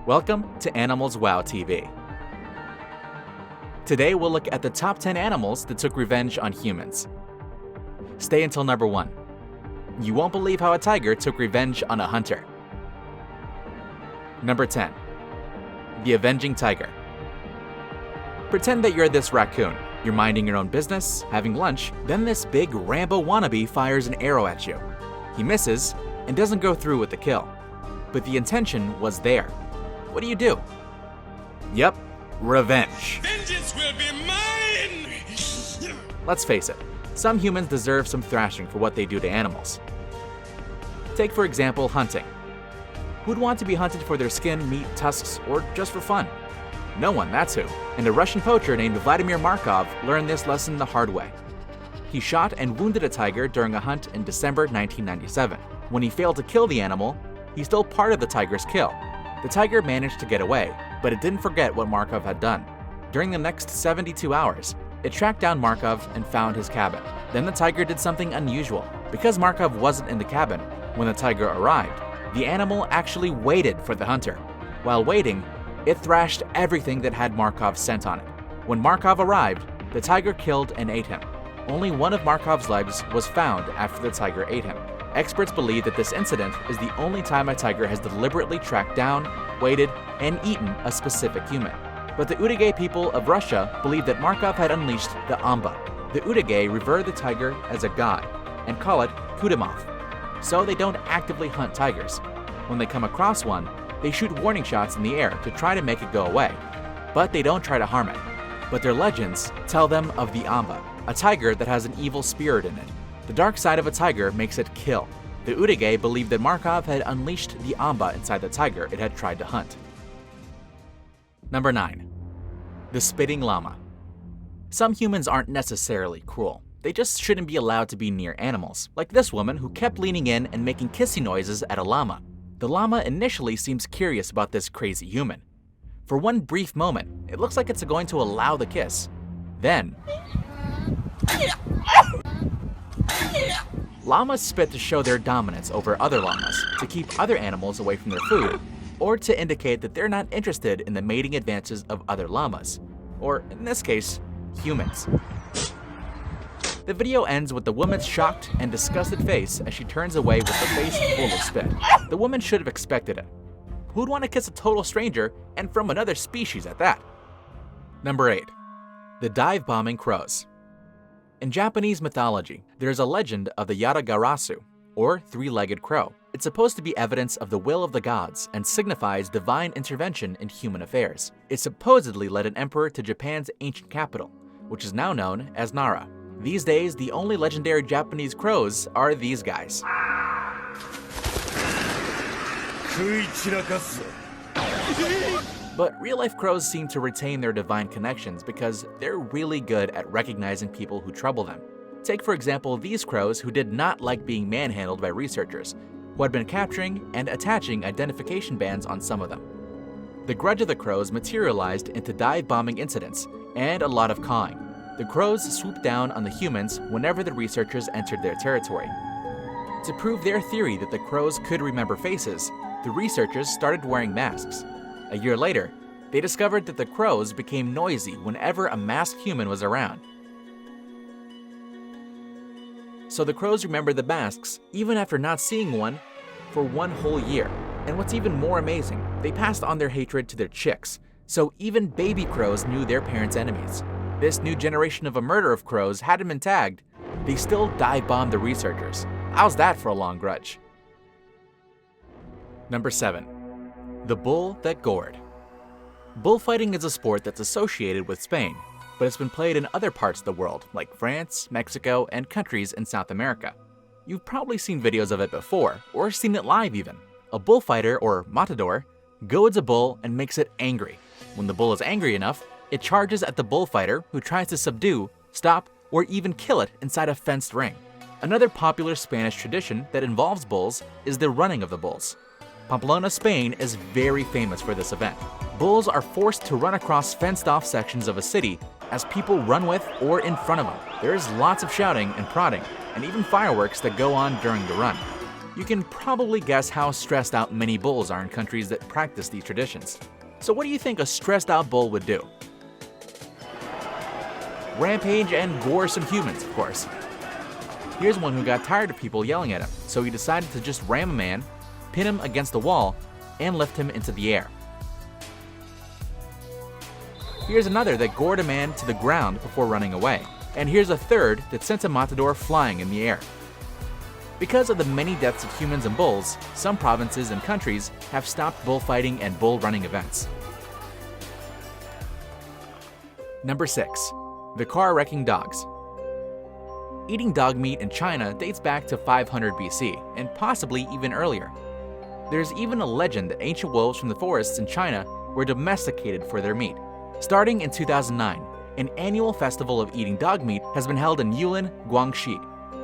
Welcome to Animals Wow TV. Today we'll look at the top 10 animals that took revenge on humans. Stay until number 1. You won't believe how a tiger took revenge on a hunter. Number 10. The avenging tiger. Pretend that you're this raccoon. You're minding your own business, having lunch, then this big Rambo wannabe fires an arrow at you. He misses and doesn't go through with the kill. But the intention was there. What do? Yep, revenge. Vengeance will be mine! Let's face it, some humans deserve some thrashing for what they do to animals. Take for example hunting. Who'd want to be hunted for their skin, meat, tusks, or just for fun? No one, that's who. And a Russian poacher named Vladimir Markov learned this lesson the hard way. He shot and wounded a tiger during a hunt in December 1997. When he failed to kill the animal, he stole part of the tiger's kill. The tiger managed to get away, but it didn't forget what Markov had done. During the next 72 hours, it tracked down Markov and found his cabin. Then the tiger did something unusual. Because Markov wasn't in the cabin when the tiger arrived, the animal actually waited for the hunter. While waiting, it thrashed everything that had Markov's scent on it. When Markov arrived, the tiger killed and ate him. Only one of Markov's legs was found after the tiger ate him. Experts believe that this incident is the only time a tiger has deliberately tracked down, waited, and eaten a specific human. But the Udage people of Russia believe that Markov had unleashed the Amba. The Udage revere the tiger as a god and call it Kudamov. So they don't actively hunt tigers. When they come across one, they shoot warning shots in the air to try to make it go away. But they don't try to harm it. But their legends tell them of the Amba, a tiger that has an evil spirit in it. The dark side of a tiger makes it kill. The Udage believed that Markov had unleashed the Amba inside the tiger it had tried to hunt. Number 9. The spitting llama. Some humans aren't necessarily cruel. They just shouldn't be allowed to be near animals, like this woman who kept leaning in and making kissy noises at a llama. The llama initially seems curious about this crazy human. For one brief moment, it looks like it's going to allow the kiss. Then, llamas spit to show their dominance over other llamas, to keep other animals away from their food, or to indicate that they're not interested in the mating advances of other llamas, or in this case, humans. The video ends with the woman's shocked and disgusted face as she turns away with the face full of spit. The woman should have expected it. Who'd want to kiss a total stranger, and from another species at that? Number 8. The dive-bombing crows. In Japanese mythology, there is a legend of the Yatagarasu, or three-legged crow. It's supposed to be evidence of the will of the gods and signifies divine intervention in human affairs. It supposedly led an emperor to Japan's ancient capital, which is now known as Nara. These days, the only legendary Japanese crows are these guys. But real-life crows seem to retain their divine connections because they're really good at recognizing people who trouble them. Take for example these crows who did not like being manhandled by researchers, who had been capturing and attaching identification bands on some of them. The grudge of the crows materialized into dive-bombing incidents and a lot of cawing. The crows swooped down on the humans whenever the researchers entered their territory. To prove their theory that the crows could remember faces, the researchers started wearing masks. A year later, they discovered that the crows became noisy whenever a masked human was around. So the crows remember the masks even after not seeing one for one whole year. And what's even more amazing, they passed on their hatred to their chicks, so even baby crows knew their parents' enemies. This new generation of a murder of crows hadn't been tagged. They still dive-bombed the researchers. How's that for a long grudge? Number 7. The bull that gored. Bullfighting is a sport that's associated with Spain, but it's been played in other parts of the world, like France, Mexico, and countries in South America. You've probably seen videos of it before, or seen it live even. A bullfighter, or matador, goads a bull and makes it angry. When the bull is angry enough, it charges at the bullfighter who tries to subdue, stop, or even kill it inside a fenced ring. Another popular Spanish tradition that involves bulls is the running of the bulls. Pamplona, Spain is very famous for this event. Bulls are forced to run across fenced-off sections of a city as people run with or in front of them. There is lots of shouting and prodding, and even fireworks that go on during the run. You can probably guess how stressed out many bulls are in countries that practice these traditions. So what do you think a stressed out bull would do? Rampage and gore some humans, of course. Here's one who got tired of people yelling at him, so he decided to just ram a man, pin him against the wall, and lift him into the air. Here's another that gored a man to the ground before running away. And here's a third that sent a matador flying in the air. Because of the many deaths of humans and bulls, some provinces and countries have stopped bullfighting and bull running events. Number 6. The car-wrecking dogs. Eating dog meat in China dates back to 500 BC, and possibly even earlier. There's even a legend that ancient wolves from the forests in China were domesticated for their meat. Starting in 2009, an annual festival of eating dog meat has been held in Yulin, Guangxi.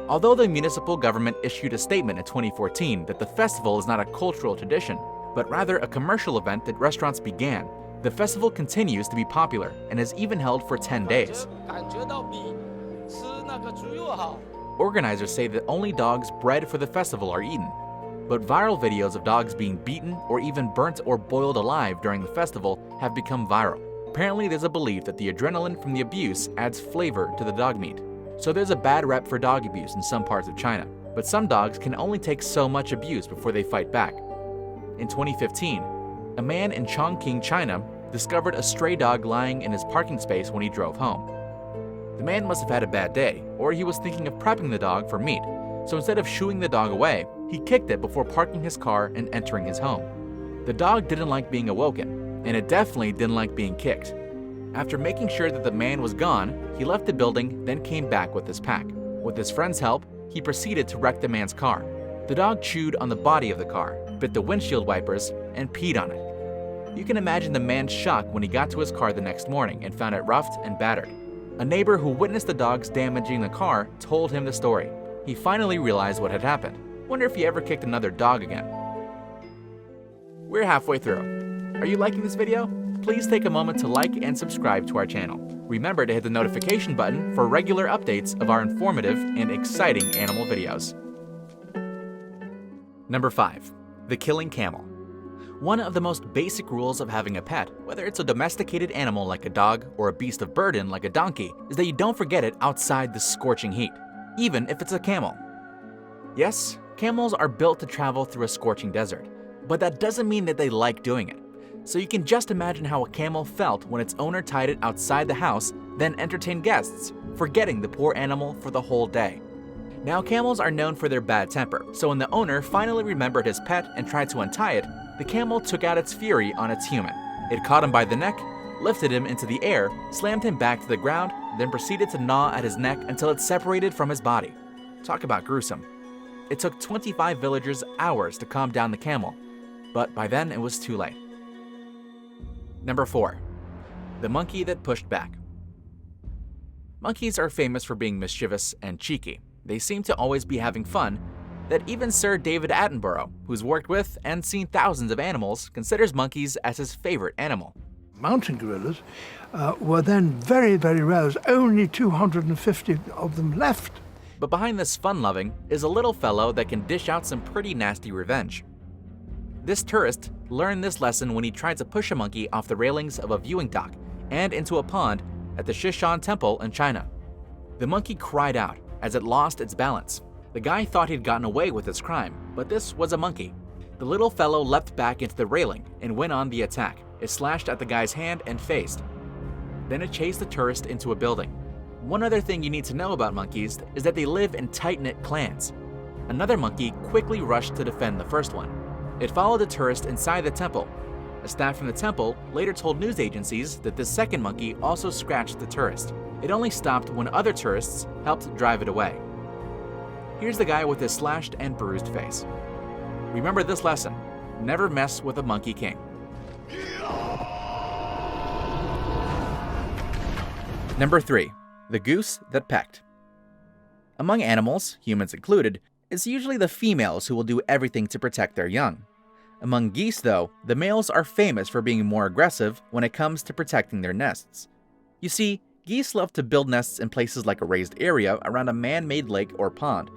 Although the municipal government issued a statement in 2014 that the festival is not a cultural tradition, but rather a commercial event that restaurants began, the festival continues to be popular and is even held for 10 days. Organizers say that only dogs bred for the festival are eaten, but viral videos of dogs being beaten or even burnt or boiled alive during the festival have become viral. Apparently, there's a belief that the adrenaline from the abuse adds flavor to the dog meat. So there's a bad rep for dog abuse in some parts of China, but some dogs can only take so much abuse before they fight back. In 2015, a man in Chongqing, China, discovered a stray dog lying in his parking space when he drove home. The man must have had a bad day, or he was thinking of prepping the dog for meat, so instead of shooing the dog away, he kicked it before parking his car and entering his home. The dog didn't like being awoken, and it definitely didn't like being kicked. After making sure that the man was gone, he left the building, then came back with his pack. With his friend's help, he proceeded to wreck the man's car. The dog chewed on the body of the car, bit the windshield wipers, and peed on it. You can imagine the man's shock when he got to his car the next morning and found it roughed and battered. A neighbor who witnessed the dogs damaging the car told him the story. He finally realized what had happened. Wonder if he ever kicked another dog again. We're halfway through. Are you liking this video? Please take a moment to like and subscribe to our channel. Remember to hit the notification button for regular updates of our informative and exciting animal videos. Number 5. The killing camel. One of the most basic rules of having a pet, whether it's a domesticated animal like a dog or a beast of burden like a donkey, is that you don't forget it outside the scorching heat, even if it's a camel. Yes, camels are built to travel through a scorching desert, but that doesn't mean that they like doing it. So you can just imagine how a camel felt when its owner tied it outside the house, then entertained guests, forgetting the poor animal for the whole day. Now camels are known for their bad temper, so when the owner finally remembered his pet and tried to untie it, the camel took out its fury on its human. It caught him by the neck, lifted him into the air, slammed him back to the ground, then proceeded to gnaw at his neck until it separated from his body. Talk about gruesome. It took 25 villagers hours to calm down the camel, but by then it was too late. Number 4. The monkey that pushed back. Monkeys are famous for being mischievous and cheeky. They seem to always be having fun, that even Sir David Attenborough, who's worked with and seen thousands of animals, considers monkeys as his favorite animal. Mountain gorillas were then very, very rare. There's only 250 of them left. But behind this fun-loving is a little fellow that can dish out some pretty nasty revenge. This tourist learned this lesson when he tried to push a monkey off the railings of a viewing dock and into a pond at the Shishan Temple in China. The monkey cried out as it lost its balance. The guy thought he'd gotten away with his crime, but this was a monkey. The little fellow leapt back into the railing and went on the attack. It slashed at the guy's hand and face. Then it chased the tourist into a building. One other thing you need to know about monkeys is that they live in tight-knit clans. Another monkey quickly rushed to defend the first one. It followed the tourist inside the temple. A staff from the temple later told news agencies that the second monkey also scratched the tourist. It only stopped when other tourists helped drive it away. Here's the guy with his slashed and bruised face. Remember this lesson: never mess with a monkey king. Number 3. The goose that pecked. Among animals, humans included, it's usually the females who will do everything to protect their young. Among geese, though, the males are famous for being more aggressive when it comes to protecting their nests. You see, geese love to build nests in places like a raised area around a man-made lake or pond,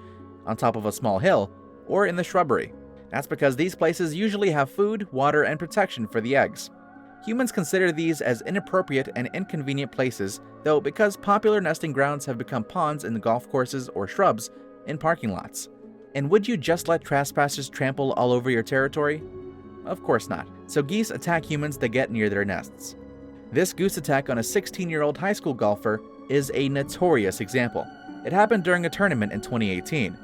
on top of a small hill, or in the shrubbery. That's because these places usually have food, water, and protection for the eggs. Humans consider these as inappropriate and inconvenient places, though, because popular nesting grounds have become ponds in golf courses or shrubs in parking lots. And would you just let trespassers trample all over your territory? Of course not. So geese attack humans that get near their nests. This goose attack on a 16-year-old high school golfer is a notorious example. It happened during a tournament in 2018.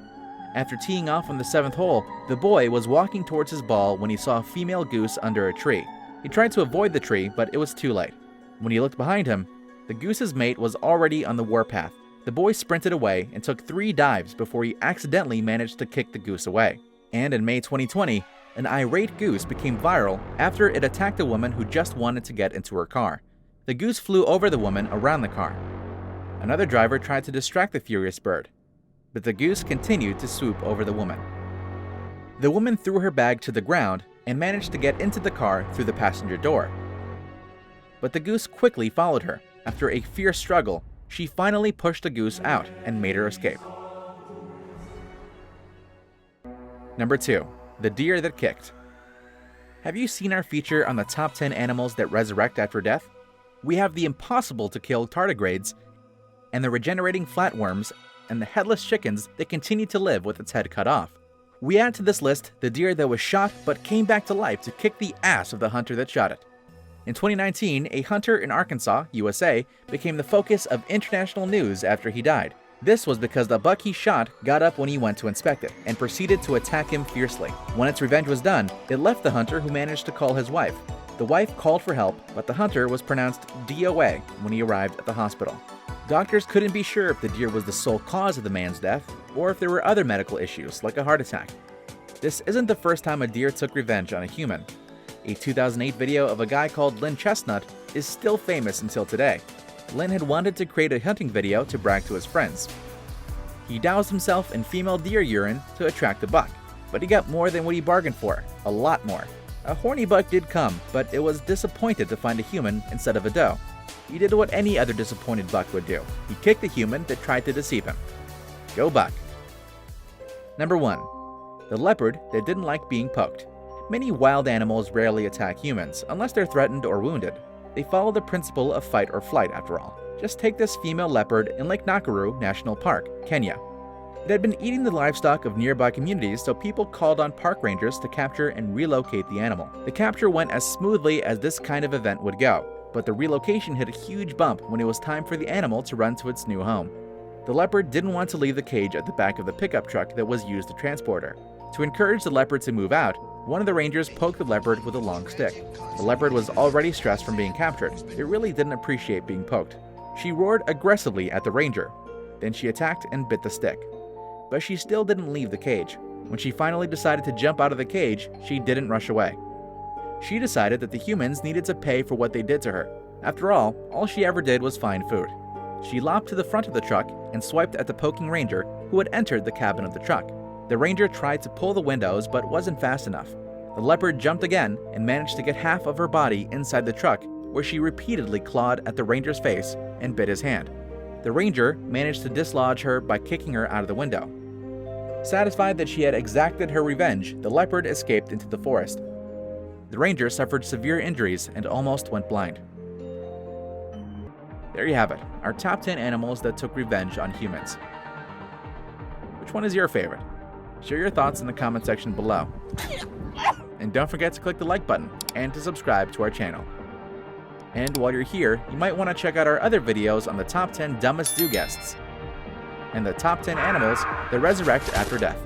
After teeing off on the 7th hole, the boy was walking towards his ball when he saw a female goose under a tree. He tried to avoid the tree, but it was too late. When he looked behind him, the goose's mate was already on the warpath. The boy sprinted away and took 3 dives before he accidentally managed to kick the goose away. And in May 2020, an irate goose became viral after it attacked a woman who just wanted to get into her car. The goose flew over the woman around the car. Another driver tried to distract the furious bird, but the goose continued to swoop over the woman. The woman threw her bag to the ground and managed to get into the car through the passenger door. But the goose quickly followed her. After a fierce struggle, she finally pushed the goose out and made her escape. Number 2. The deer that kicked. Have you seen our feature on the top 10 animals that resurrect after death? We have the impossible to kill tardigrades, and the regenerating flatworms, and the headless chickens that continue to live with its head cut off. We add to this list the deer that was shot but came back to life to kick the ass of the hunter that shot it. In 2019, a hunter in Arkansas, USA, became the focus of international news after he died. This was because the buck he shot got up when he went to inspect it and proceeded to attack him fiercely. When its revenge was done, it left the hunter, who managed to call his wife. The wife called for help, but the hunter was pronounced DOA when he arrived at the hospital. Doctors couldn't be sure if the deer was the sole cause of the man's death, or if there were other medical issues, like a heart attack. This isn't the first time a deer took revenge on a human. A 2008 video of a guy called Lynn Chestnut is still famous until today. Lynn had wanted to create a hunting video to brag to his friends. He doused himself in female deer urine to attract a buck, but he got more than what he bargained for, a lot more. A horny buck did come, but it was disappointed to find a human instead of a doe. He did what any other disappointed buck would do. He kicked the human that tried to deceive him. Go buck. Number 1. The leopard that didn't like being poked. Many wild animals rarely attack humans unless they're threatened or wounded. They follow the principle of fight or flight, after all. Just take this female leopard in Lake Nakuru National Park, Kenya. It had been eating the livestock of nearby communities, so people called on park rangers to capture and relocate the animal. The capture went as smoothly as this kind of event would go, but the relocation hit a huge bump when it was time for the animal to run to its new home. The leopard didn't want to leave the cage at the back of the pickup truck that was used to transport her. To encourage the leopard to move out, one of the rangers poked the leopard with a long stick. The leopard was already stressed from being captured. It really didn't appreciate being poked. She roared aggressively at the ranger. Then she attacked and bit the stick. But she still didn't leave the cage. When she finally decided to jump out of the cage, she didn't rush away. She decided that the humans needed to pay for what they did to her. After all she ever did was find food. She lopped to the front of the truck and swiped at the poking ranger who had entered the cabin of the truck. The ranger tried to pull the windows but wasn't fast enough. The leopard jumped again and managed to get half of her body inside the truck, where she repeatedly clawed at the ranger's face and bit his hand. The ranger managed to dislodge her by kicking her out of the window. Satisfied that she had exacted her revenge, the leopard escaped into the forest. The ranger suffered severe injuries and almost went blind. There you have it, our top 10 animals that took revenge on humans. Which one is your favorite? Share your thoughts in the comment section below. And don't forget to click the like button and to subscribe to our channel. And while you're here, you might want to check out our other videos on the top 10 dumbest zoo guests and the top 10 animals that resurrect after death.